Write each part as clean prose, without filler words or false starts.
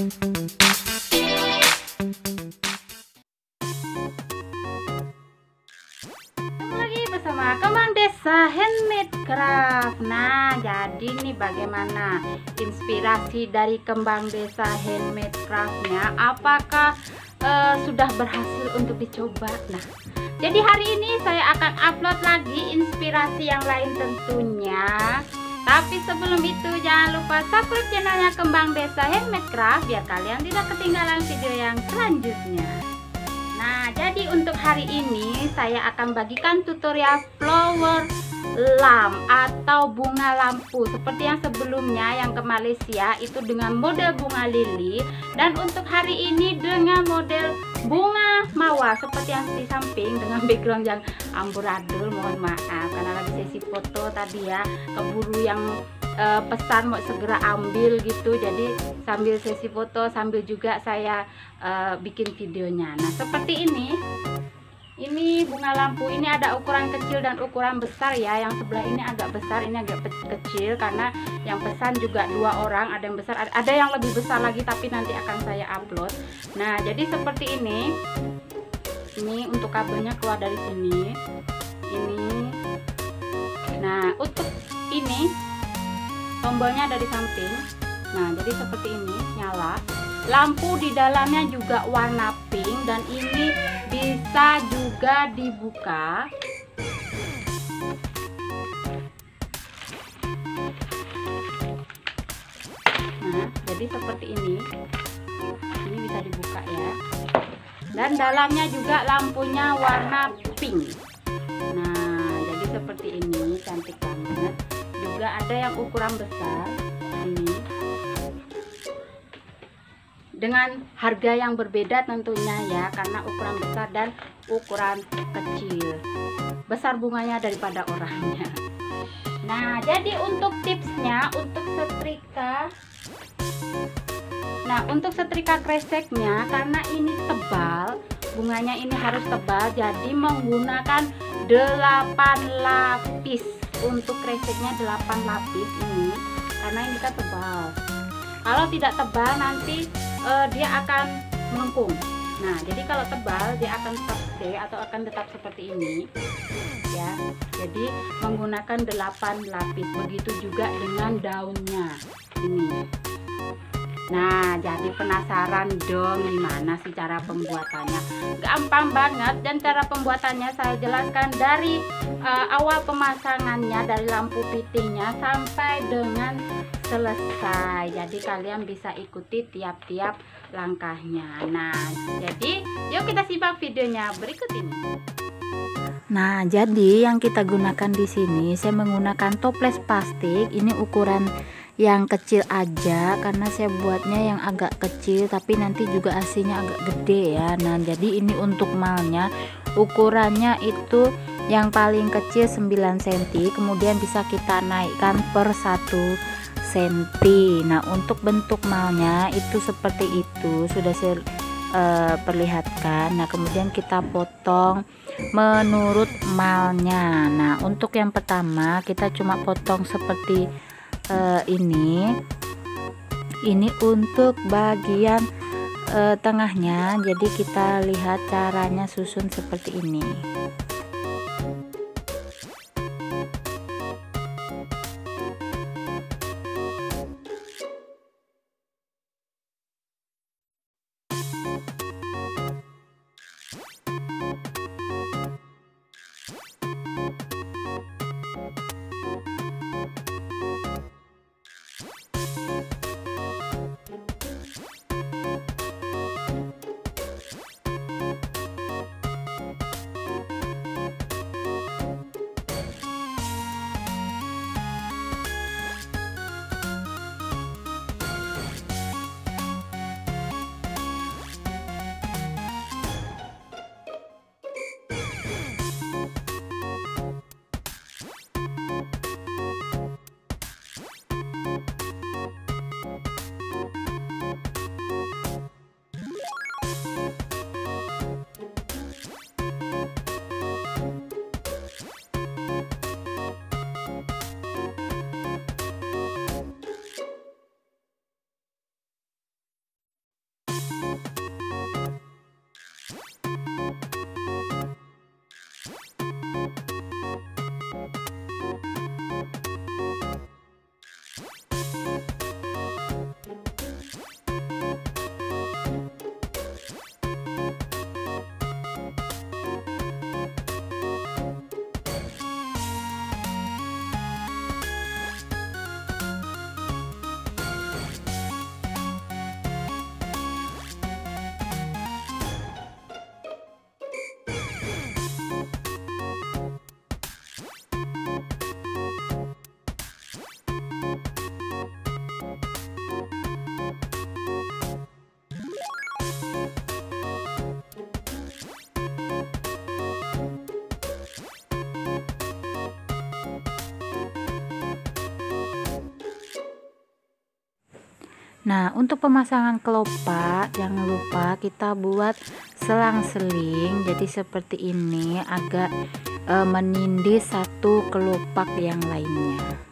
Lagi bersama Kembang Desa Handmade Craft. Nah, jadi nih bagaimana inspirasi dari Kembang Desa Handmade Craftnya? Apakah sudah berhasil untuk dicoba? Nah, jadi hari ini saya akan upload lagi inspirasi yang lain tentunya. Tapi sebelum itu jangan lupa subscribe channelnya Kembang Desa Handmade Craft biar kalian tidak ketinggalan video yang selanjutnya. Nah, jadi untuk hari ini saya akan bagikan tutorial flower lamp atau bunga lampu seperti yang sebelumnya yang ke Malaysia itu dengan model bunga lili, dan untuk hari ini dengan model bunga mawar seperti yang di samping dengan background yang amburadul. Mohon maaf karena lagi sesi foto tadi ya, keburu yang pesan mau segera ambil gitu, jadi sambil sesi foto sambil juga saya bikin videonya. Nah, seperti ini bunga lampu ini ada ukuran kecil dan ukuran besar ya. Yang sebelah ini agak besar, ini agak kecil karena yang pesan juga 2 orang, ada yang besar, ada yang lebih besar lagi tapi nanti akan saya upload. Nah, jadi seperti ini untuk kabelnya keluar dari sini. Nah, untuk ini tombolnya ada di samping. Nah, jadi seperti ini nyala. Lampu di dalamnya juga warna pink dan ini bisa juga dibuka. Nah, jadi seperti ini bisa dibuka ya. Dan dalamnya juga lampunya warna pink. Nah, jadi seperti ini, cantik banget. Juga ada yang ukuran besar ini dengan harga yang berbeda tentunya ya, karena ukuran besar dan ukuran kecil. Besar bunganya daripada orangnya. Nah, jadi untuk tipsnya untuk setrika. Nah, untuk setrika kreseknya karena ini tebal, bunganya ini harus tebal, jadi menggunakan 8 lapis. Untuk kreseknya 8 lapis ini karena ini kan tebal. Kalau tidak tebal nanti dia akan melengkung. Nah, jadi kalau tebal dia akan tetap stay atau akan tetap seperti ini ya. Jadi menggunakan 8 lapis. Begitu juga dengan daunnya ini. Nah, jadi penasaran dong gimana sih cara pembuatannya? Gampang banget, dan cara pembuatannya saya jelaskan dari awal pemasangannya, dari lampu fittingnya sampai dengan selesai. Jadi kalian bisa ikuti tiap-tiap langkahnya. Nah, jadi yuk kita simak videonya berikut ini. Nah, jadi yang kita gunakan di sini saya menggunakan toples plastik. Ini ukuran yang kecil aja karena saya buatnya yang agak kecil tapi nanti juga aslinya agak gede ya. Nah, jadi ini untuk malnya ukurannya itu yang paling kecil 9 cm, kemudian bisa kita naikkan per 1 cm. Nah, untuk bentuk malnya itu seperti itu sudah saya perlihatkan. Nah, kemudian kita potong menurut malnya. Nah, untuk yang pertama kita cuma potong seperti ini untuk bagian tengahnya. Jadi kita lihat caranya susun seperti ini. Nah, untuk pemasangan kelopak jangan lupa kita buat selang-seling. Jadi seperti ini, agak menindih satu kelopak yang lainnya.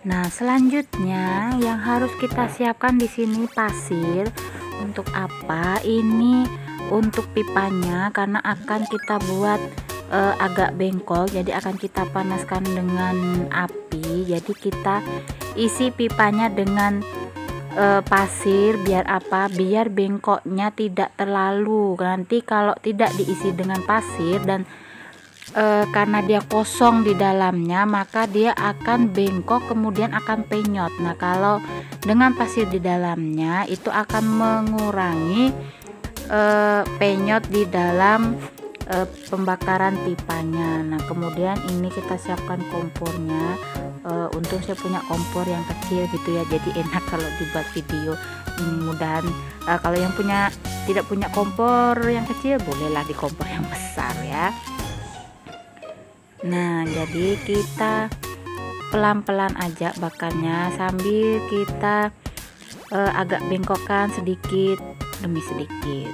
Nah, selanjutnya yang harus kita siapkan di sini pasir. Untuk apa? Ini untuk pipanya karena akan kita buat agak bengkok, jadi akan kita panaskan dengan api. Jadi kita isi pipanya dengan pasir. Biar apa? Biar bengkoknya tidak terlalu. Nanti kalau tidak diisi dengan pasir dan karena dia kosong di dalamnya, maka dia akan bengkok kemudian akan penyot. Nah, kalau dengan pasir di dalamnya itu akan mengurangi penyot di dalam pembakaran pipanya. Nah, kemudian ini kita siapkan kompornya. Untung saya punya kompor yang kecil gitu ya, jadi enak kalau dibuat video. Mudahan kalau yang tidak punya kompor yang kecil, bolehlah di kompor yang besar ya. Nah, jadi kita pelan-pelan aja bakarnya sambil kita agak bengkokkan sedikit demi sedikit.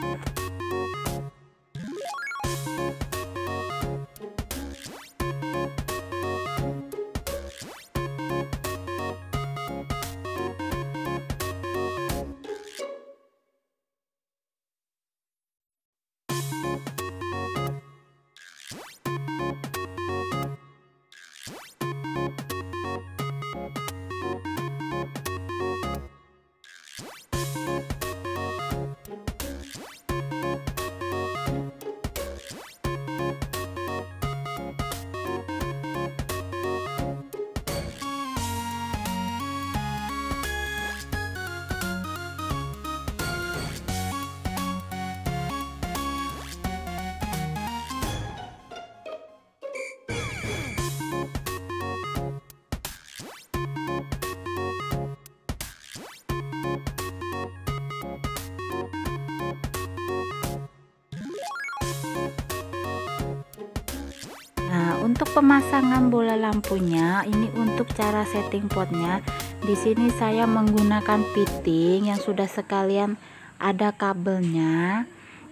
Nah, untuk pemasangan bola lampunya, ini untuk cara setting potnya. Di sini saya menggunakan fitting yang sudah sekalian ada kabelnya.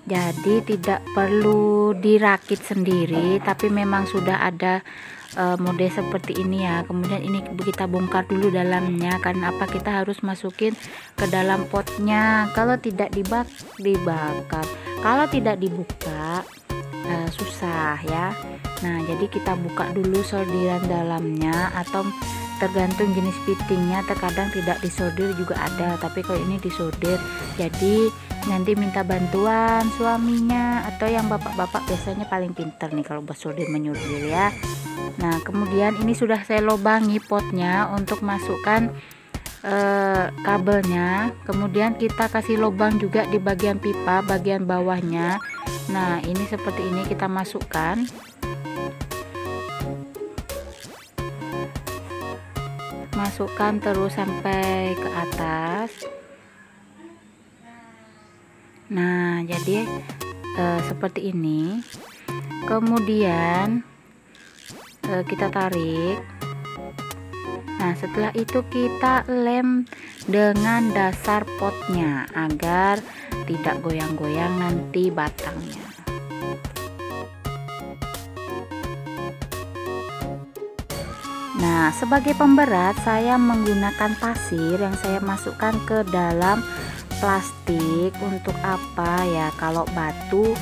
Jadi tidak perlu dirakit sendiri, tapi memang sudah ada mode seperti ini ya. Kemudian ini kita bongkar dulu dalamnya, karena apa, kita harus masukin ke dalam potnya. Kalau tidak dibakar, kalau tidak dibuka susah ya. Nah, jadi kita buka dulu solderan dalamnya, atau tergantung jenis fittingnya, terkadang tidak disolder juga ada, tapi kalau ini disolder. Jadi nanti minta bantuan suaminya atau yang bapak-bapak, biasanya paling pinter nih kalau buat solder menyolder ya. Nah, kemudian ini sudah saya lobangi potnya untuk masukkan kabelnya. Kemudian kita kasih lubang juga di bagian pipa bagian bawahnya. Nah, ini seperti ini kita masukkan. Masukkan terus sampai ke atas. Nah, jadi seperti ini. Kemudian kita tarik. Nah, setelah itu kita lem dengan dasar potnya agar tidak goyang-goyang nanti batangnya. Nah, sebagai pemberat saya menggunakan pasir yang saya masukkan ke dalam plastik. Untuk apa ya? Kalau batu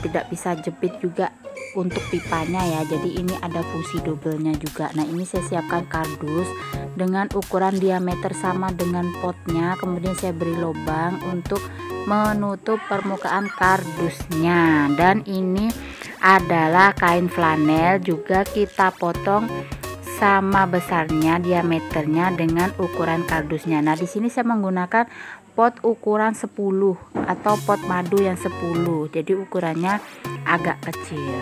tidak bisa jepit juga untuk pipanya ya, jadi ini ada fungsi doublenya juga. Nah, ini saya siapkan kardus dengan ukuran diameter sama dengan potnya, kemudian saya beri lubang untuk menutup permukaan kardusnya. Dan ini adalah kain flanel, juga kita potong sama besarnya diameternya dengan ukuran kardusnya. Nah, di sini saya menggunakan pot ukuran 10 atau pot madu yang 10, jadi ukurannya agak kecil.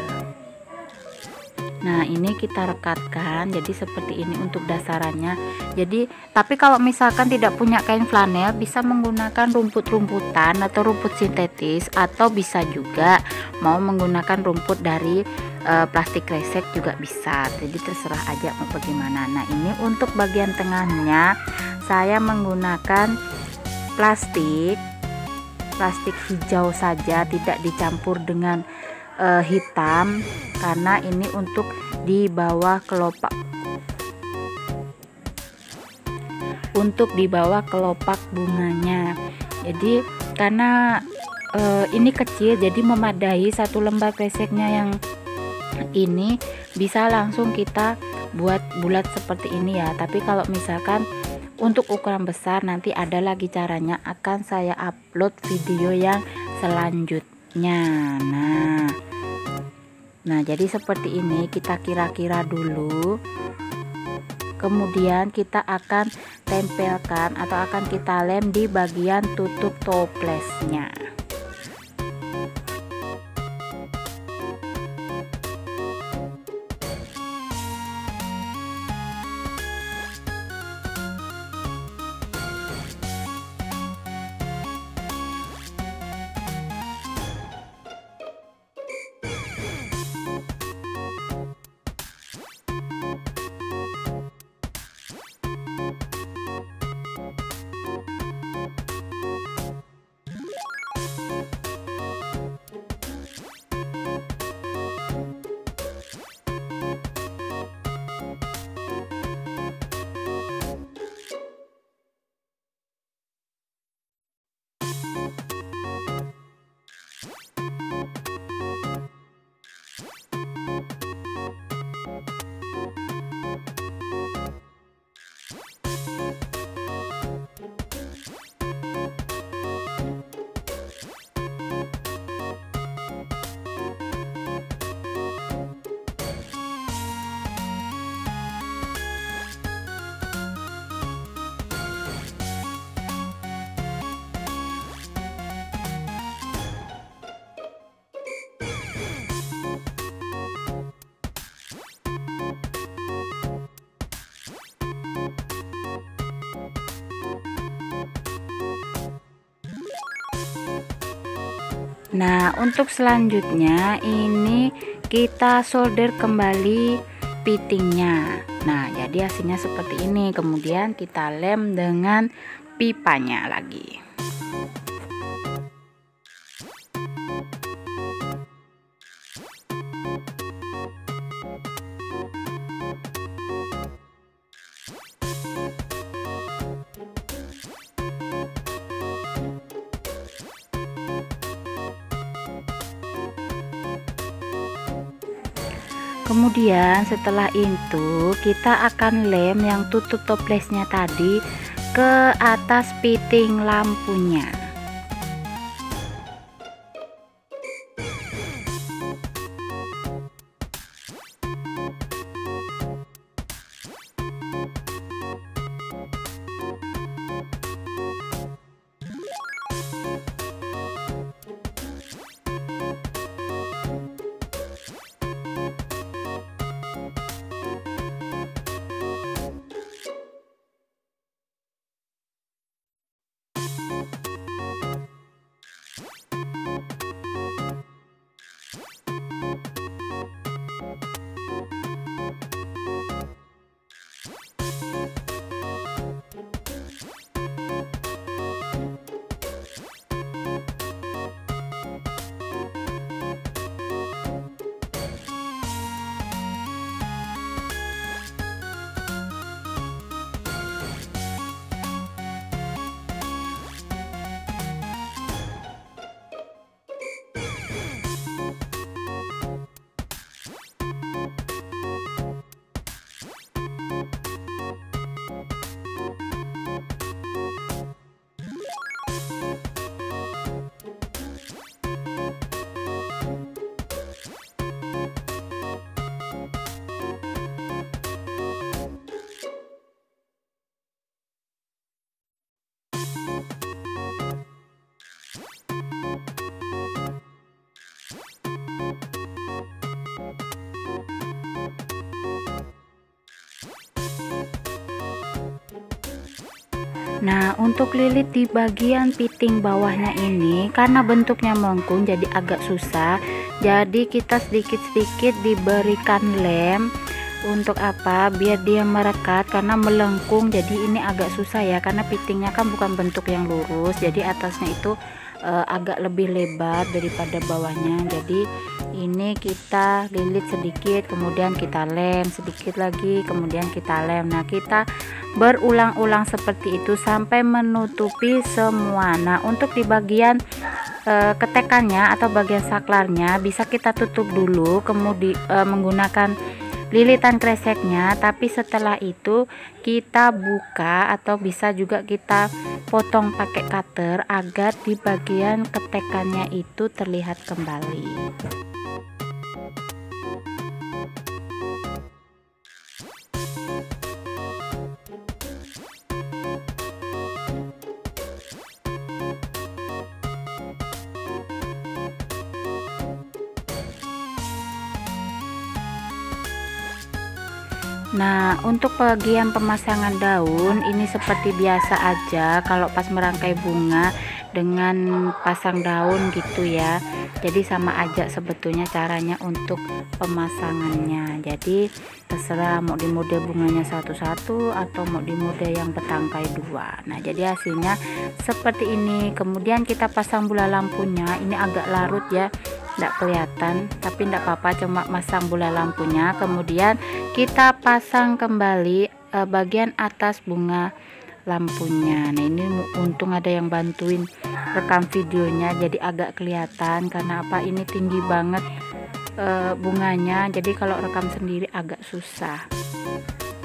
Nah, ini kita rekatkan jadi seperti ini untuk dasarannya. Jadi, tapi kalau misalkan tidak punya kain flanel, bisa menggunakan rumput-rumputan atau rumput sintetis, atau bisa juga mau menggunakan rumput dari plastik kresek juga bisa. Jadi terserah aja mau bagaimana. Nah, ini untuk bagian tengahnya saya menggunakan plastik hijau saja, tidak dicampur dengan hitam, karena ini untuk di bawah kelopak, bunganya. Jadi karena ini kecil, jadi memadai satu lembar kreseknya yang ini bisa langsung kita buat bulat seperti ini ya. Tapi kalau misalkan Untuk ukuran besar nanti ada lagi caranya, akan saya upload video yang selanjutnya. Nah jadi seperti ini kita kira-kira dulu, kemudian kita akan tempelkan atau akan kita lem di bagian tutup toplesnya. Nah untuk selanjutnya ini kita solder kembali pitingnya. Nah jadi hasilnya seperti ini, kemudian kita lem dengan pipanya lagi. Kemudian setelah itu kita akan lem yang tutup toplesnya tadi ke atas piting lampunya. Nah untuk lilit di bagian piting bawahnya ini karena bentuknya melengkung jadi agak susah, jadi kita sedikit-sedikit diberikan lem. Untuk apa? Biar dia merekat, karena melengkung jadi ini agak susah ya, karena pitingnya kan bukan bentuk yang lurus, jadi atasnya itu agak lebih lebar daripada bawahnya. Jadi ini kita lilit sedikit, kemudian kita lem sedikit lagi, kemudian kita lem. Nah kita berulang-ulang seperti itu sampai menutupi semua. Nah untuk di bagian ketekannya atau bagian saklarnya bisa kita tutup dulu, kemudian menggunakan lilitan kreseknya, tapi setelah itu kita buka atau bisa juga kita potong pakai cutter agar di bagian ketekannya itu terlihat kembali. Nah, untuk bagian pemasangan daun ini seperti biasa aja kalau pas merangkai bunga dengan pasang daun gitu ya. Jadi sama aja sebetulnya caranya untuk pemasangannya. Jadi terserah mau di mode bunganya satu-satu atau mau di mode yang bertangkai dua. Nah, jadi hasilnya seperti ini. Kemudian kita pasang bola lampunya. Ini agak larut ya, tidak kelihatan, tapi tidak apa-apa, cuma masang bola lampunya. Kemudian kita pasang kembali bagian atas bunga lampunya. Nah, ini untung ada yang bantuin rekam videonya, jadi agak kelihatan. Karena apa, ini tinggi banget bunganya, jadi kalau rekam sendiri agak susah.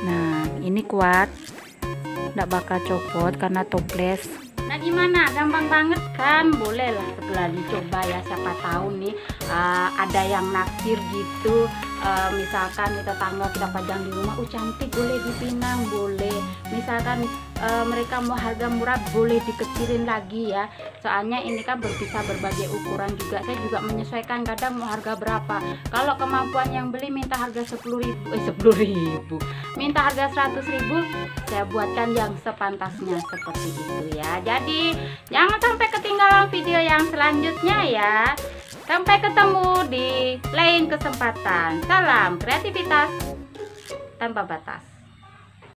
Nah, ini kuat, tidak bakal copot karena toples. Nah, gimana? Gampang banget kan? Bolehlah segera dicoba ya, siapa tahu nih ada yang naksir gitu. Misalkan kita tanggal kita pajang di rumah, cantik, boleh dipinang, boleh. Misalkan mereka mau harga murah, boleh dikecilin lagi ya. Soalnya ini kan bisa berbagai ukuran juga. Saya juga menyesuaikan, kadang mau harga berapa. Kalau kemampuan yang beli minta harga 10.000, minta harga 100.000, saya buatkan yang sepantasnya seperti itu ya. Jadi jangan sampai ketinggalan video yang selanjutnya ya. Sampai ketemu di lain kesempatan. Salam kreativitas tanpa batas.